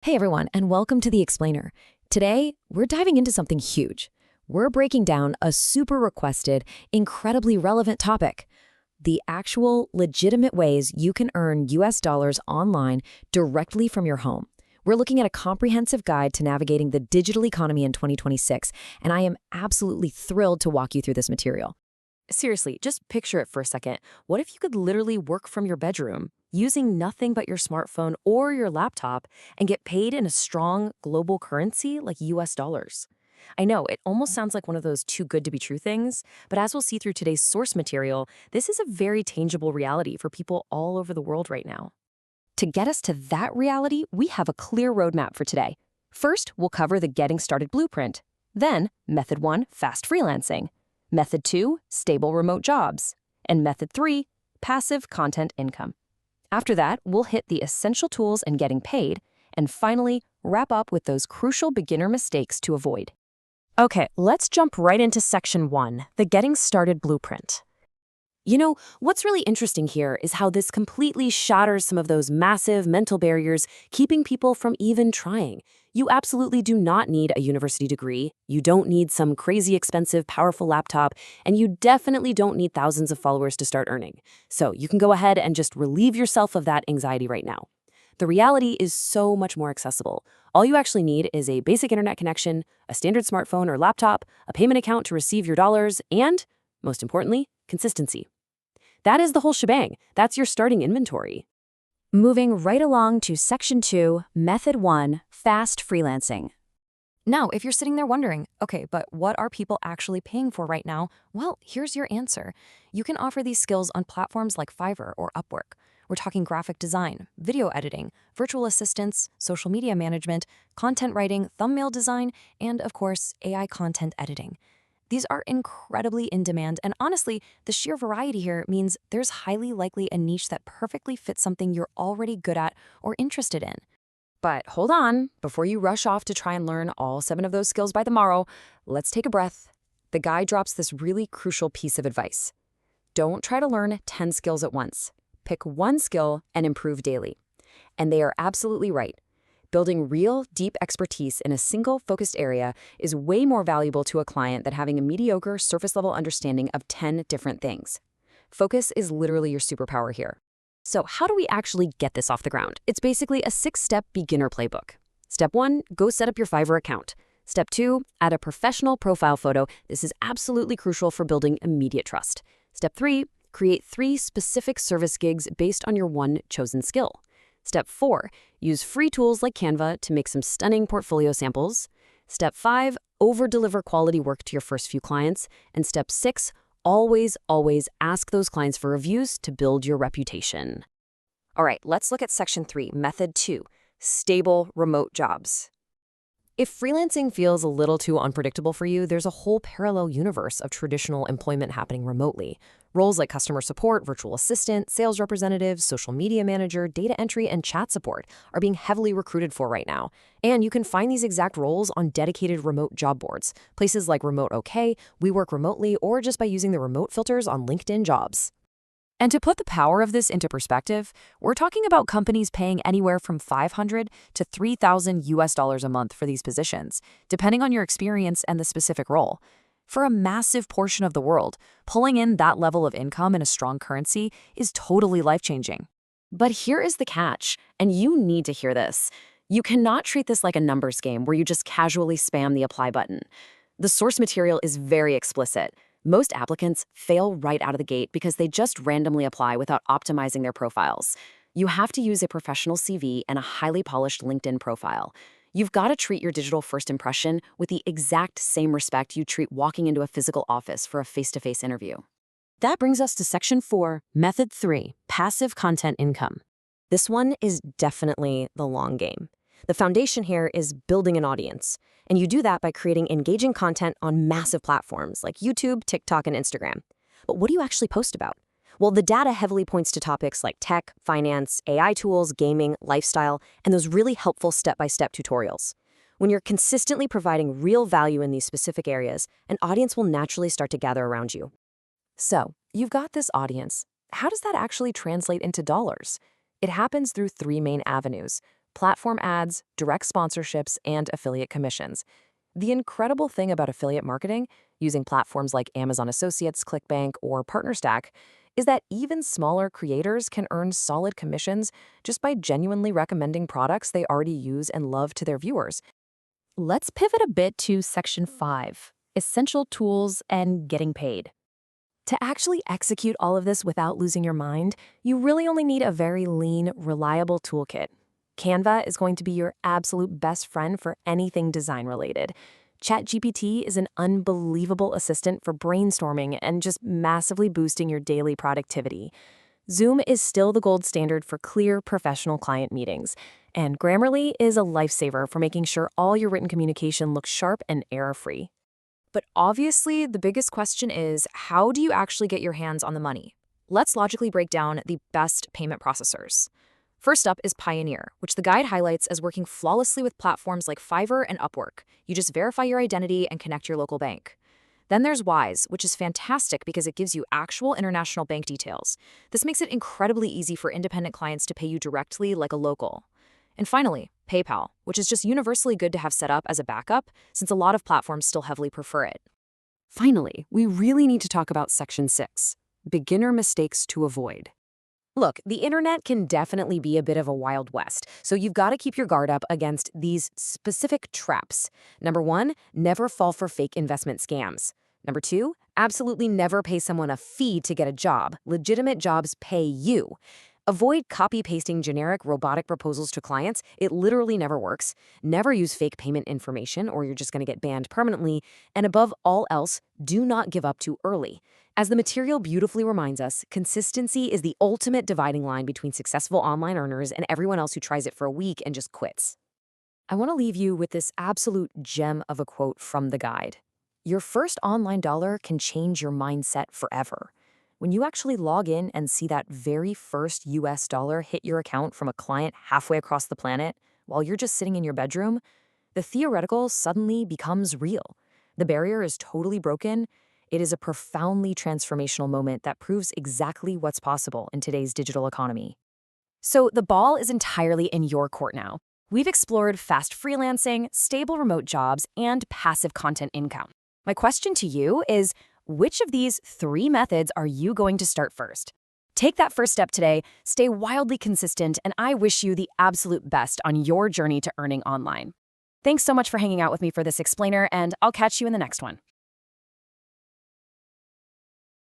Hey everyone, and welcome to The Explainer. Today, we're diving into something huge. We're breaking down a super requested, incredibly relevant topic: the actual, legitimate ways you can earn US dollars online directly from your home. We're looking at a comprehensive guide to navigating the digital economy in 2026, and I am absolutely thrilled to walk you through this material. Seriously, just picture it for a second. What if you could literally work from your bedroom, using nothing but your smartphone or your laptop, and get paid in a strong global currency like US dollars? I know, it almost sounds like one of those too good to be true things, but as we'll see through today's source material, this is a very tangible reality for people all over the world right now. To get us to that reality, we have a clear roadmap for today. First, we'll cover the Getting Started blueprint. Then, Method 1, Fast Freelancing. Method 2, Stable Remote Jobs. And Method 3, Passive Content Income. After that, we'll hit the essential tools and getting paid, and finally, wrap up with those crucial beginner mistakes to avoid. Okay, let's jump right into Section 1, the Getting Started blueprint. You know, what's really interesting here is how this completely shatters some of those massive mental barriers keeping people from even trying. You absolutely do not need a university degree, you don't need some crazy expensive, powerful laptop, and you definitely don't need thousands of followers to start earning. So you can go ahead and just relieve yourself of that anxiety right now. The reality is so much more accessible. All you actually need is a basic internet connection, a standard smartphone or laptop, a payment account to receive your dollars, and, most importantly, consistency. That is the whole shebang. That's your starting inventory. Moving right along to Section 2, Method 1, Fast Freelancing. Now, if you're sitting there wondering, okay, but what are people actually paying for right now? Well, here's your answer. You can offer these skills on platforms like Fiverr or Upwork. We're talking graphic design, video editing, virtual assistants, social media management, content writing, thumbnail design, and of course, AI content editing. These are incredibly in demand, and honestly, the sheer variety here means there's highly likely a niche that perfectly fits something you're already good at or interested in. But hold on, before you rush off to try and learn all 7 of those skills by tomorrow, let's take a breath. The guy drops this really crucial piece of advice. Don't try to learn 10 skills at once. Pick one skill and improve daily. And they are absolutely right. Building real, deep expertise in a single focused area is way more valuable to a client than having a mediocre, surface-level understanding of 10 different things. Focus is literally your superpower here. So how do we actually get this off the ground? It's basically a 6-step beginner playbook. Step 1, go set up your Fiverr account. Step 2, add a professional profile photo. This is absolutely crucial for building immediate trust. Step 3, create 3 specific service gigs based on your one chosen skill. Step 4, use free tools like Canva to make some stunning portfolio samples. Step 5, over-deliver quality work to your first few clients. And Step 6, always ask those clients for reviews to build your reputation. All right, let's look at Section 3, Method 2, Stable Remote Jobs. If freelancing feels a little too unpredictable for you, there's a whole parallel universe of traditional employment happening remotely. Roles like customer support, virtual assistant, sales representative, social media manager, data entry, and chat support are being heavily recruited for right now. And you can find these exact roles on dedicated remote job boards, places like Remote OK, We Work Remotely, or just by using the remote filters on LinkedIn Jobs. And to put the power of this into perspective, we're talking about companies paying anywhere from $500 to $3,000 US dollars a month for these positions, depending on your experience and the specific role. For a massive portion of the world, pulling in that level of income in a strong currency is totally life-changing. But here is the catch, and you need to hear this. You cannot treat this like a numbers game where you just casually spam the apply button. The source material is very explicit. Most applicants fail right out of the gate because they just randomly apply without optimizing their profiles. You have to use a professional CV and a highly polished LinkedIn profile. You've got to treat your digital first impression with the exact same respect you treat walking into a physical office for a face-to-face interview. That brings us to Section 4, Method 3, Passive Content Income. This one is definitely the long game. The foundation here is building an audience, and you do that by creating engaging content on massive platforms like YouTube, TikTok, and Instagram. But what do you actually post about? Well, the data heavily points to topics like tech, finance, AI tools, gaming, lifestyle, and those really helpful step-by-step tutorials. When you're consistently providing real value in these specific areas, an audience will naturally start to gather around you. So, you've got this audience. How does that actually translate into dollars? It happens through 3 main avenues. platform ads, direct sponsorships, and affiliate commissions. The incredible thing about affiliate marketing, using platforms like Amazon Associates, ClickBank, or PartnerStack, is that even smaller creators can earn solid commissions just by genuinely recommending products they already use and love to their viewers. Let's pivot a bit to Section 5, Essential Tools and Getting Paid. To actually execute all of this without losing your mind, you really only need a very lean, reliable toolkit. Canva is going to be your absolute best friend for anything design-related. ChatGPT is an unbelievable assistant for brainstorming and just massively boosting your daily productivity. Zoom is still the gold standard for clear, professional client meetings. And Grammarly is a lifesaver for making sure all your written communication looks sharp and error-free. But obviously, the biggest question is, how do you actually get your hands on the money? Let's logically break down the best payment processors. First up is Pioneer, which the guide highlights as working flawlessly with platforms like Fiverr and Upwork. You just verify your identity and connect your local bank. Then there's Wise, which is fantastic because it gives you actual international bank details. This makes it incredibly easy for independent clients to pay you directly like a local. And finally, PayPal, which is just universally good to have set up as a backup, since a lot of platforms still heavily prefer it. Finally, we really need to talk about Section 6, beginner mistakes to avoid. Look, the internet can definitely be a bit of a wild west, so you've got to keep your guard up against these specific traps. Number 1, never fall for fake investment scams. Number 2, absolutely never pay someone a fee to get a job. Legitimate jobs pay you. Avoid copy-pasting generic robotic proposals to clients. It literally never works. Never use fake payment information or you're just going to get banned permanently. And above all else, do not give up too early. As the material beautifully reminds us, consistency is the ultimate dividing line between successful online earners and everyone else who tries it for a week and just quits. I want to leave you with this absolute gem of a quote from the guide. Your first online dollar can change your mindset forever. When you actually log in and see that very first US dollar hit your account from a client halfway across the planet while you're just sitting in your bedroom, the theoretical suddenly becomes real. The barrier is totally broken. It is a profoundly transformational moment that proves exactly what's possible in today's digital economy. So the ball is entirely in your court now. We've explored fast freelancing, stable remote jobs, and passive content income. My question to you is, which of these 3 methods are you going to start first? Take that first step today, stay wildly consistent, and I wish you the absolute best on your journey to earning online. Thanks so much for hanging out with me for this explainer, and I'll catch you in the next one.